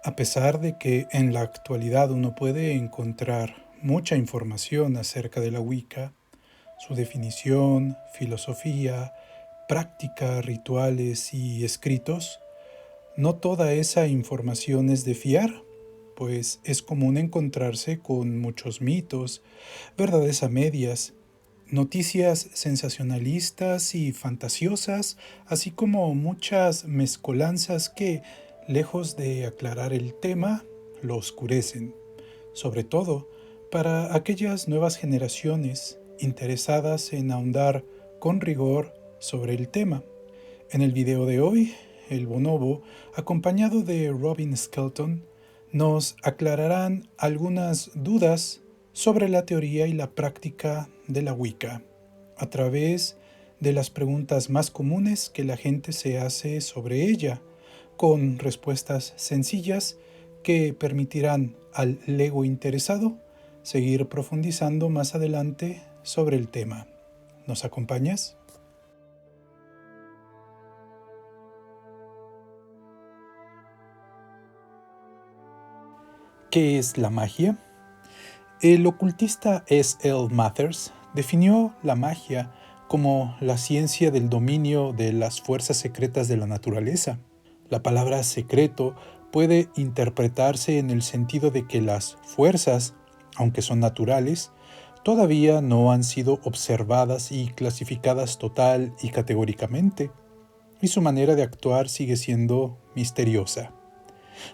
A pesar de que en la actualidad uno puede encontrar mucha información acerca de la Wicca, su definición, filosofía, práctica, rituales y escritos, no toda esa información es de fiar, pues es común encontrarse con muchos mitos, verdades a medias, noticias sensacionalistas y fantasiosas, así como muchas mezcolanzas que, lejos de aclarar el tema, lo oscurecen, sobre todo para aquellas nuevas generaciones interesadas en ahondar con rigor sobre el tema. En el video de hoy, el bonobo, acompañado de Robin Skelton, nos aclararán algunas dudas sobre la teoría y la práctica de la Wicca, a través de las preguntas más comunes que la gente se hace sobre ella, con respuestas sencillas que permitirán al lego interesado seguir profundizando más adelante sobre el tema. ¿Nos acompañas? ¿Qué es la magia? El ocultista S. L. Mathers definió la magia como la ciencia del dominio de las fuerzas secretas de la naturaleza. La palabra secreto puede interpretarse en el sentido de que las fuerzas, aunque son naturales, todavía no han sido observadas y clasificadas total y categóricamente, y su manera de actuar sigue siendo misteriosa.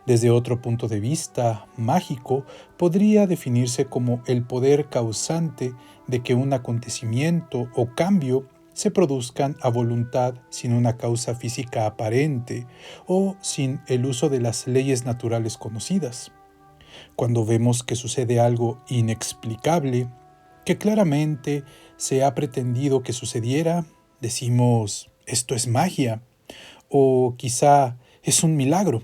Desde otro punto de vista mágico, podría definirse como el poder causante de que un acontecimiento o cambio se produzcan a voluntad sin una causa física aparente o sin el uso de las leyes naturales conocidas. Cuando vemos que sucede algo inexplicable, que claramente se ha pretendido que sucediera, decimos, esto es magia, o quizá es un milagro.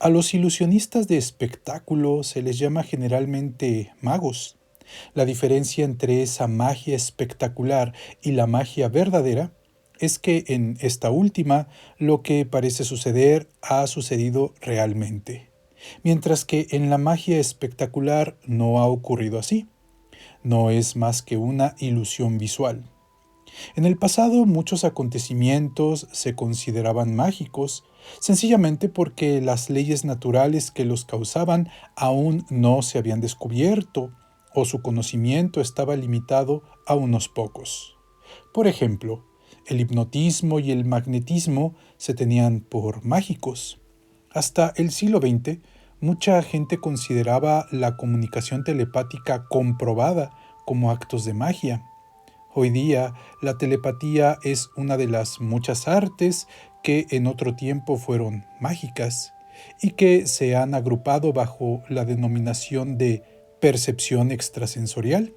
A los ilusionistas de espectáculo se les llama generalmente magos. La diferencia entre esa magia espectacular y la magia verdadera es que en esta última lo que parece suceder ha sucedido realmente, mientras que en la magia espectacular no ha ocurrido así. No es más que una ilusión visual. En el pasado muchos acontecimientos se consideraban mágicos, sencillamente porque las leyes naturales que los causaban aún no se habían descubierto o su conocimiento estaba limitado a unos pocos. Por ejemplo, el hipnotismo y el magnetismo se tenían por mágicos. Hasta el siglo XX, mucha gente consideraba la comunicación telepática comprobada como actos de magia. Hoy día, la telepatía es una de las muchas artes que en otro tiempo fueron mágicas y que se han agrupado bajo la denominación de percepción extrasensorial,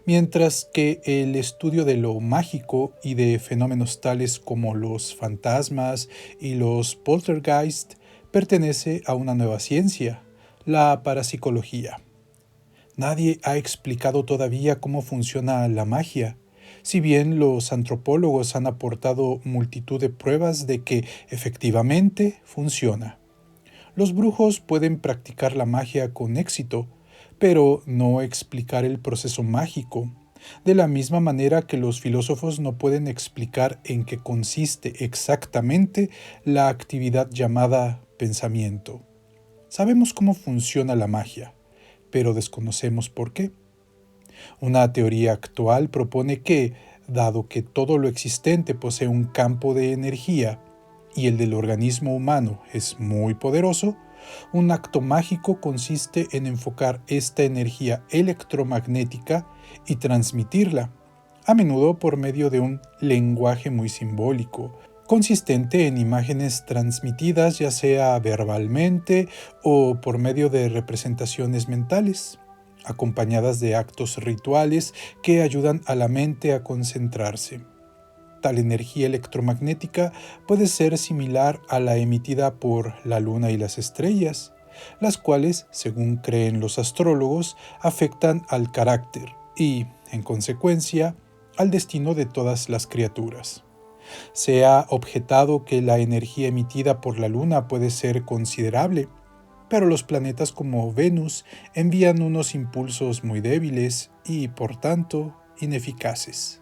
mientras que el estudio de lo mágico y de fenómenos tales como los fantasmas y los poltergeist pertenece a una nueva ciencia, la parapsicología. Nadie ha explicado todavía cómo funciona la magia, si bien los antropólogos han aportado multitud de pruebas de que efectivamente funciona. Los brujos pueden practicar la magia con éxito, pero no explicar el proceso mágico, de la misma manera que los filósofos no pueden explicar en qué consiste exactamente la actividad llamada pensamiento. Sabemos cómo funciona la magia, pero desconocemos por qué. Una teoría actual propone que, dado que todo lo existente posee un campo de energía y el del organismo humano es muy poderoso, un acto mágico consiste en enfocar esta energía electromagnética y transmitirla, a menudo por medio de un lenguaje muy simbólico, consistente en imágenes transmitidas ya sea verbalmente o por medio de representaciones mentales, acompañadas de actos rituales que ayudan a la mente a concentrarse. Tal energía electromagnética puede ser similar a la emitida por la luna y las estrellas, las cuales, según creen los astrólogos, afectan al carácter y, en consecuencia, al destino de todas las criaturas. Se ha objetado que la energía emitida por la luna puede ser considerable, pero los planetas como Venus envían unos impulsos muy débiles y, por tanto, ineficaces.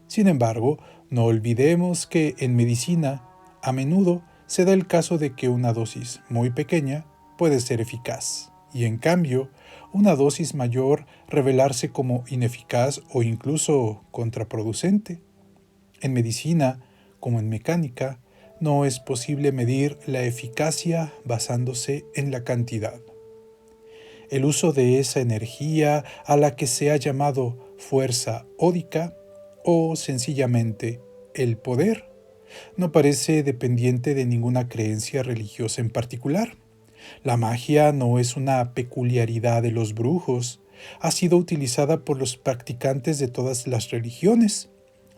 Sin embargo, no olvidemos que en medicina, a menudo se da el caso de que una dosis muy pequeña puede ser eficaz, y en cambio, una dosis mayor revelarse como ineficaz o incluso contraproducente. En medicina, como en mecánica, no es posible medir la eficacia basándose en la cantidad. El uso de esa energía a la que se ha llamado fuerza ódica o sencillamente el poder no parece dependiente de ninguna creencia religiosa en particular. La magia no es una peculiaridad de los brujos, ha sido utilizada por los practicantes de todas las religiones,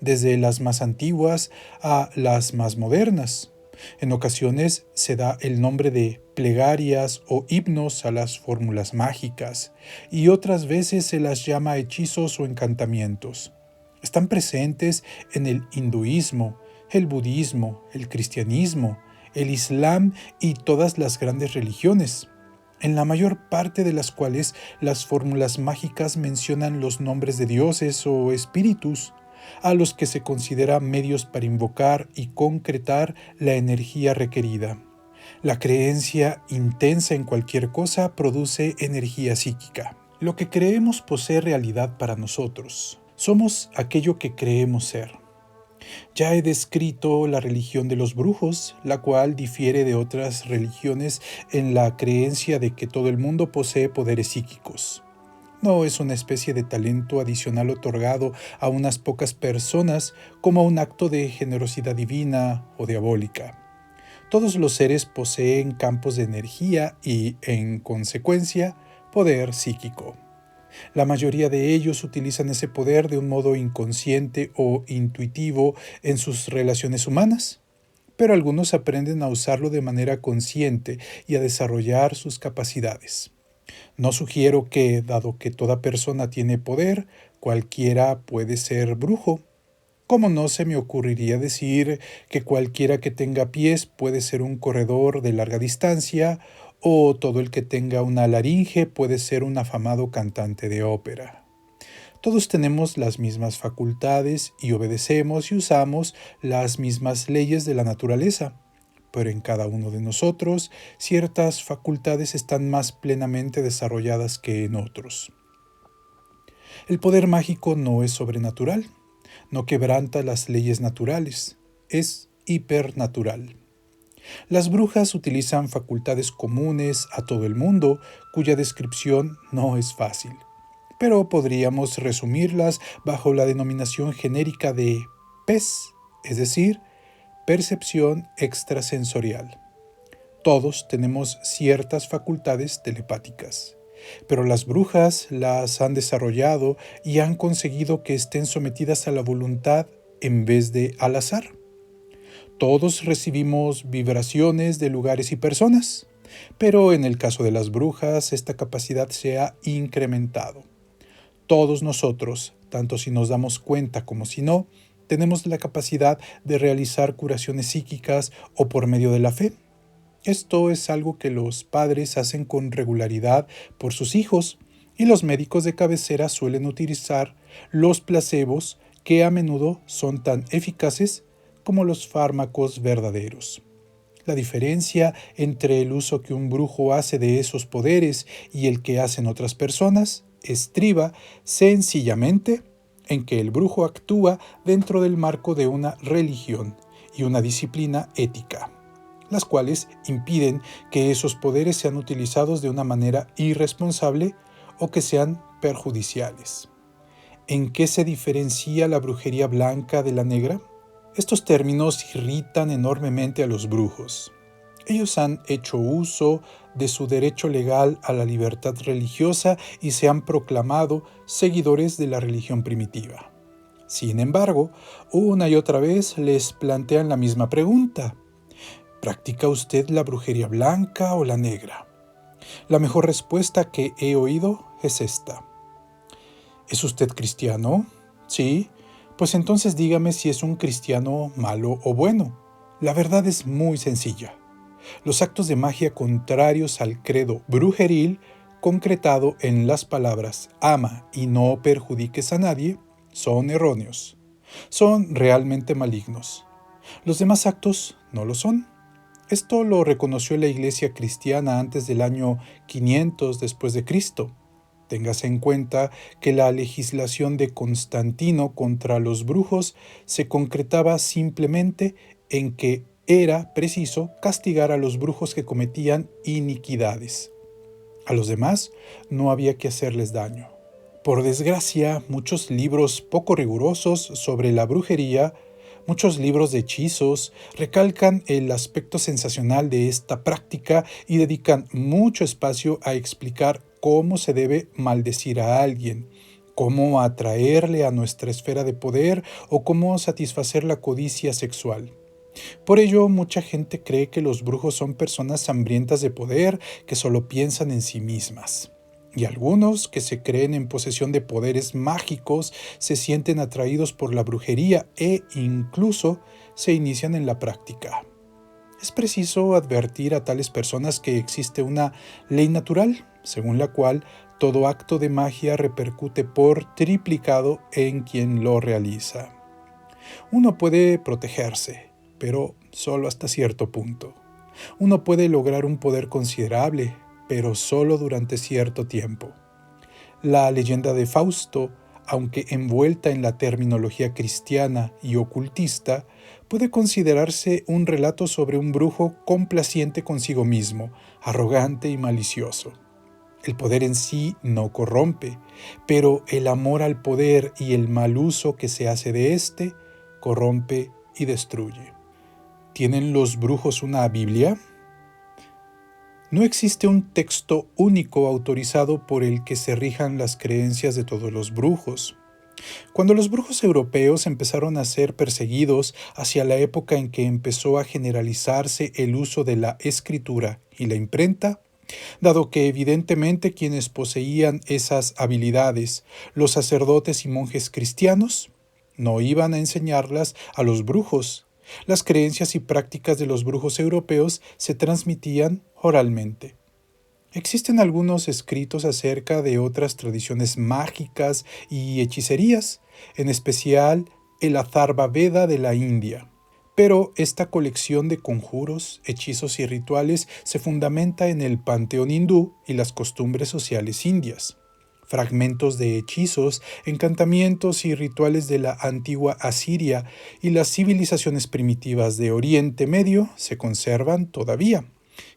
desde las más antiguas a las más modernas. En ocasiones se da el nombre de plegarias o himnos a las fórmulas mágicas, y otras veces se las llama hechizos o encantamientos. Están presentes en el hinduismo, el budismo, el cristianismo, el islam y todas las grandes religiones, en la mayor parte de las cuales las fórmulas mágicas mencionan los nombres de dioses o espíritus, a los que se considera medios para invocar y concretar la energía requerida. La creencia intensa en cualquier cosa produce energía psíquica. Lo que creemos posee realidad para nosotros. Somos aquello que creemos ser. Ya he descrito la religión de los brujos, la cual difiere de otras religiones en la creencia de que todo el mundo posee poderes psíquicos. No es una especie de talento adicional otorgado a unas pocas personas como un acto de generosidad divina o diabólica. Todos los seres poseen campos de energía y, en consecuencia, poder psíquico. La mayoría de ellos utilizan ese poder de un modo inconsciente o intuitivo en sus relaciones humanas, pero algunos aprenden a usarlo de manera consciente y a desarrollar sus capacidades. No sugiero que, dado que toda persona tiene poder, cualquiera puede ser brujo. Como no se me ocurriría decir que cualquiera que tenga pies puede ser un corredor de larga distancia, o todo el que tenga una laringe puede ser un afamado cantante de ópera. Todos tenemos las mismas facultades y obedecemos y usamos las mismas leyes de la naturaleza, pero en cada uno de nosotros ciertas facultades están más plenamente desarrolladas que en otros. El poder mágico no es sobrenatural, no quebranta las leyes naturales, es hipernatural. Las brujas utilizan facultades comunes a todo el mundo, cuya descripción no es fácil, pero podríamos resumirlas bajo la denominación genérica de PES, es decir, percepción extrasensorial. Todos tenemos ciertas facultades telepáticas, pero las brujas las han desarrollado y han conseguido que estén sometidas a la voluntad en vez de al azar. Todos recibimos vibraciones de lugares y personas, pero en el caso de las brujas esta capacidad se ha incrementado. Todos nosotros, tanto si nos damos cuenta como si no, tenemos la capacidad de realizar curaciones psíquicas o por medio de la fe. Esto es algo que los padres hacen con regularidad por sus hijos, y los médicos de cabecera suelen utilizar los placebos, que a menudo son tan eficaces como los fármacos verdaderos. La diferencia entre el uso que un brujo hace de esos poderes y el que hacen otras personas estriba sencillamente en que el brujo actúa dentro del marco de una religión y una disciplina ética, las cuales impiden que esos poderes sean utilizados de una manera irresponsable o que sean perjudiciales. ¿En qué se diferencia la brujería blanca de la negra? Estos términos irritan enormemente a los brujos. Ellos han hecho uso de su derecho legal a la libertad religiosa y se han proclamado seguidores de la religión primitiva. Sin embargo, una y otra vez les plantean la misma pregunta: ¿practica usted la brujería blanca o la negra? La mejor respuesta que he oído es esta: ¿es usted cristiano? Sí. Pues entonces dígame si es un cristiano malo o bueno. La verdad es muy sencilla. Los actos de magia contrarios al credo brujeril, concretado en las palabras ama y no perjudiques a nadie, son erróneos. Son realmente malignos. Los demás actos no lo son. Esto lo reconoció la Iglesia cristiana antes del año 500 después de Cristo. Téngase en cuenta que la legislación de Constantino contra los brujos se concretaba simplemente en que era preciso castigar a los brujos que cometían iniquidades. A los demás no había que hacerles daño. Por desgracia, muchos libros poco rigurosos sobre la brujería, muchos libros de hechizos, recalcan el aspecto sensacional de esta práctica y dedican mucho espacio a explicar cómo se debe maldecir a alguien, cómo atraerle a nuestra esfera de poder o cómo satisfacer la codicia sexual. Por ello, mucha gente cree que los brujos son personas hambrientas de poder que solo piensan en sí mismas. Y algunos que se creen en posesión de poderes mágicos se sienten atraídos por la brujería e incluso se inician en la práctica. Es preciso advertir a tales personas que existe una ley natural, según la cual todo acto de magia repercute por triplicado en quien lo realiza. Uno puede protegerse, pero solo hasta cierto punto. Uno puede lograr un poder considerable, pero solo durante cierto tiempo. La leyenda de Fausto, aunque envuelta en la terminología cristiana y ocultista, puede considerarse un relato sobre un brujo complaciente consigo mismo, arrogante y malicioso. El poder en sí no corrompe, pero el amor al poder y el mal uso que se hace de éste corrompe y destruye. ¿Tienen los brujos una Biblia? No existe un texto único autorizado por el que se rijan las creencias de todos los brujos. Cuando los brujos europeos empezaron a ser perseguidos hacia la época en que empezó a generalizarse el uso de la escritura y la imprenta, dado que evidentemente quienes poseían esas habilidades, los sacerdotes y monjes cristianos, no iban a enseñarlas a los brujos. Las creencias y prácticas de los brujos europeos se transmitían oralmente. Existen algunos escritos acerca de otras tradiciones mágicas y hechicerías, en especial el Atharva Veda de la India. Pero esta colección de conjuros, hechizos y rituales se fundamenta en el panteón hindú y las costumbres sociales indias. Fragmentos de hechizos, encantamientos y rituales de la antigua Asiria y las civilizaciones primitivas de Oriente Medio se conservan todavía.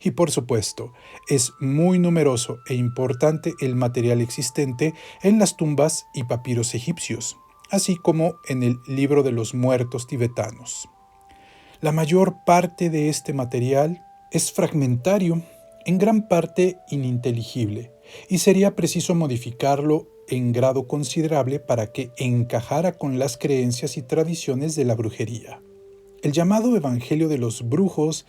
Y por supuesto, es muy numeroso e importante el material existente en las tumbas y papiros egipcios, así como en el Libro de los Muertos tibetanos. La mayor parte de este material es fragmentario, en gran parte ininteligible, y sería preciso modificarlo en grado considerable para que encajara con las creencias y tradiciones de la brujería. El llamado Evangelio de los Brujos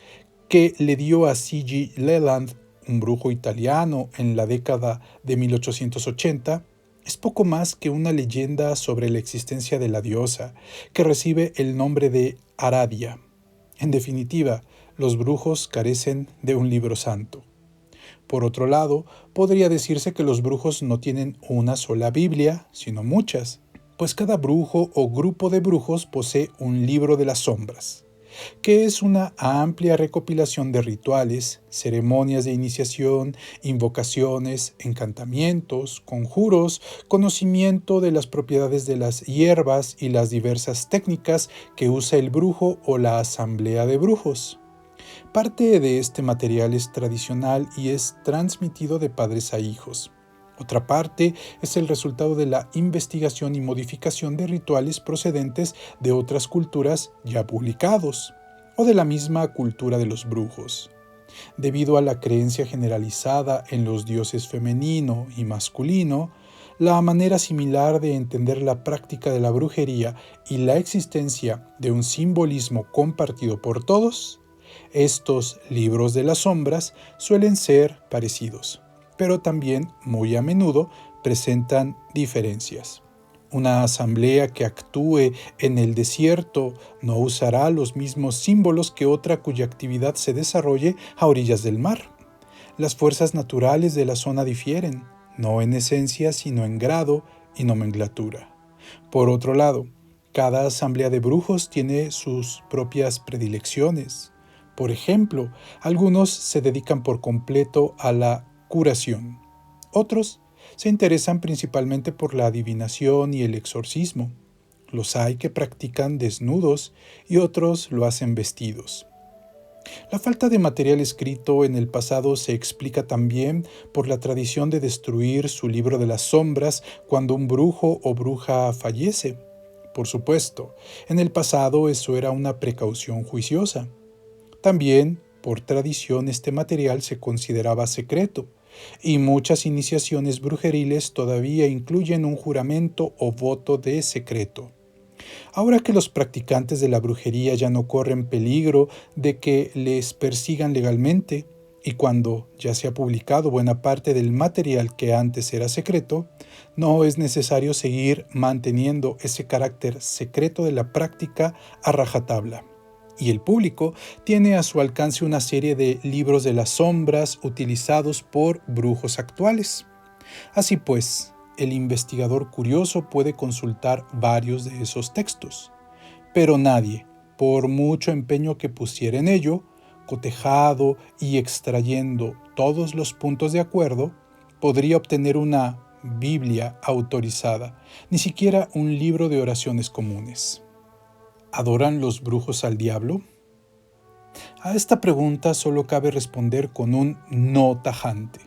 que le dio a C.G. Leland, un brujo italiano en la década de 1880, es poco más que una leyenda sobre la existencia de la diosa, que recibe el nombre de Aradia. En definitiva, los brujos carecen de un libro santo. Por otro lado, podría decirse que los brujos no tienen una sola Biblia, sino muchas, pues cada brujo o grupo de brujos posee un libro de las sombras, que es una amplia recopilación de rituales, ceremonias de iniciación, invocaciones, encantamientos, conjuros, conocimiento de las propiedades de las hierbas y las diversas técnicas que usa el brujo o la asamblea de brujos. Parte de este material es tradicional y es transmitido de padres a hijos. Otra parte es el resultado de la investigación y modificación de rituales procedentes de otras culturas ya publicados, o de la misma cultura de los brujos. Debido a la creencia generalizada en los dioses femenino y masculino, la manera similar de entender la práctica de la brujería y la existencia de un simbolismo compartido por todos, estos libros de las sombras suelen ser parecidos, pero también muy a menudo presentan diferencias. Una asamblea que actúe en el desierto no usará los mismos símbolos que otra cuya actividad se desarrolle a orillas del mar. Las fuerzas naturales de la zona difieren, no en esencia, sino en grado y nomenclatura. Por otro lado, cada asamblea de brujos tiene sus propias predilecciones. Por ejemplo, algunos se dedican por completo a la curación. Otros se interesan principalmente por la adivinación y el exorcismo. Los hay que practican desnudos y otros lo hacen vestidos. La falta de material escrito en el pasado se explica también por la tradición de destruir su libro de las sombras cuando un brujo o bruja fallece. Por supuesto, en el pasado eso era una precaución juiciosa. También, por tradición, este material se consideraba secreto, y muchas iniciaciones brujeriles todavía incluyen un juramento o voto de secreto. Ahora que los practicantes de la brujería ya no corren peligro de que les persigan legalmente, y cuando ya se ha publicado buena parte del material que antes era secreto, no es necesario seguir manteniendo ese carácter secreto de la práctica a rajatabla. Y el público tiene a su alcance una serie de libros de las sombras utilizados por brujos actuales. Así pues, el investigador curioso puede consultar varios de esos textos, pero nadie, por mucho empeño que pusiera en ello, cotejado y extrayendo todos los puntos de acuerdo, podría obtener una Biblia autorizada, ni siquiera un libro de oraciones comunes. ¿Adoran los brujos al diablo? A esta pregunta solo cabe responder con un no tajante.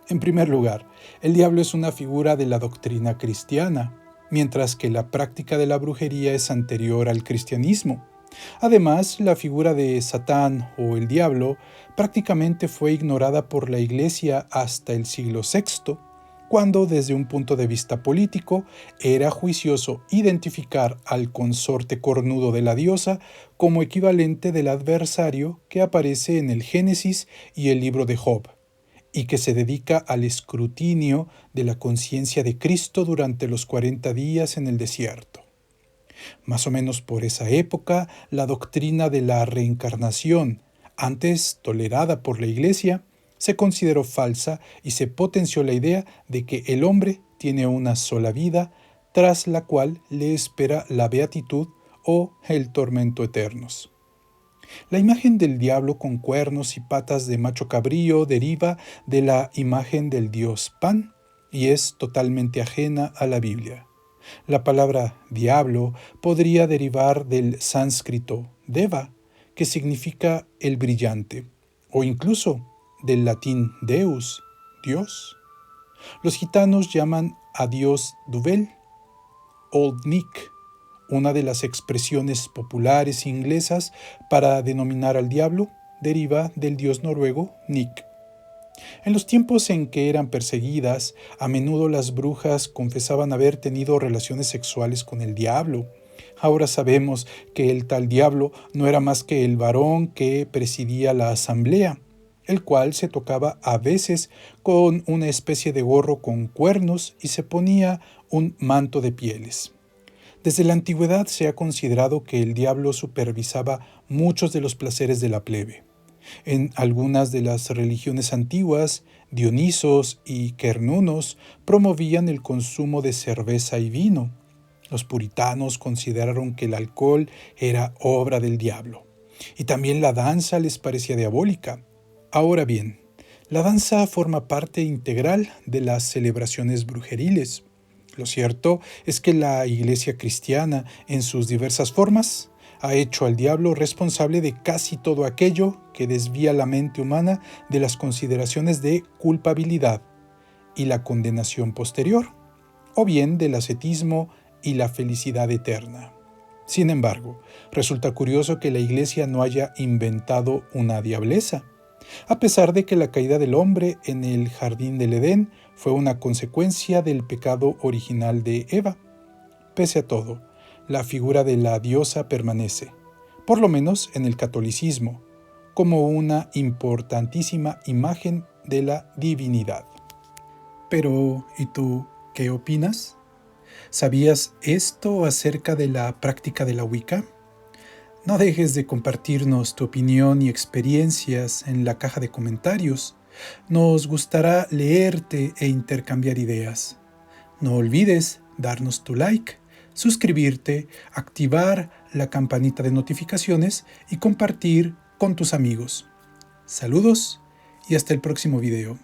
En primer lugar, el diablo es una figura de la doctrina cristiana, mientras que la práctica de la brujería es anterior al cristianismo. Además, la figura de Satán o el diablo prácticamente fue ignorada por la Iglesia hasta el siglo VI, cuando desde un punto de vista político era juicioso identificar al consorte cornudo de la diosa como equivalente del adversario que aparece en el Génesis y el libro de Job, y que se dedica al escrutinio de la conciencia de Cristo durante los 40 días en el desierto. Más o menos por esa época, la doctrina de la reencarnación, antes tolerada por la Iglesia, se consideró falsa y se potenció la idea de que el hombre tiene una sola vida, tras la cual le espera la beatitud o el tormento eternos. La imagen del diablo con cuernos y patas de macho cabrío deriva de la imagen del dios Pan y es totalmente ajena a la Biblia. La palabra diablo podría derivar del sánscrito deva, que significa el brillante, o incluso del latín deus, Dios. Los gitanos llaman a Dios Duvel, Old Nick, una de las expresiones populares inglesas para denominar al diablo deriva del dios noruego Nick. En los tiempos en que eran perseguidas, a menudo las brujas confesaban haber tenido relaciones sexuales con el diablo. Ahora sabemos que el tal diablo no era más que el varón que presidía la asamblea, el cual se tocaba a veces con una especie de gorro con cuernos y se ponía un manto de pieles. Desde la antigüedad se ha considerado que el diablo supervisaba muchos de los placeres de la plebe. En algunas de las religiones antiguas, Dionisos y Kernunos promovían el consumo de cerveza y vino. Los puritanos consideraron que el alcohol era obra del diablo. Y también la danza les parecía diabólica. Ahora bien, la danza forma parte integral de las celebraciones brujeriles. Lo cierto es que la Iglesia cristiana, en sus diversas formas, ha hecho al diablo responsable de casi todo aquello que desvía la mente humana de las consideraciones de culpabilidad y la condenación posterior, o bien del ascetismo y la felicidad eterna. Sin embargo, resulta curioso que la Iglesia no haya inventado una diableza, a pesar de que la caída del hombre en el jardín del Edén fue una consecuencia del pecado original de Eva. Pese a todo, la figura de la diosa permanece, por lo menos en el catolicismo, como una importantísima imagen de la divinidad. Pero, ¿y tú qué opinas? ¿Sabías esto acerca de la práctica de la Wicca? No dejes de compartirnos tu opinión y experiencias en la caja de comentarios. Nos gustará leerte e intercambiar ideas. No olvides darnos tu like, suscribirte, activar la campanita de notificaciones y compartir con tus amigos. Saludos y hasta el próximo video.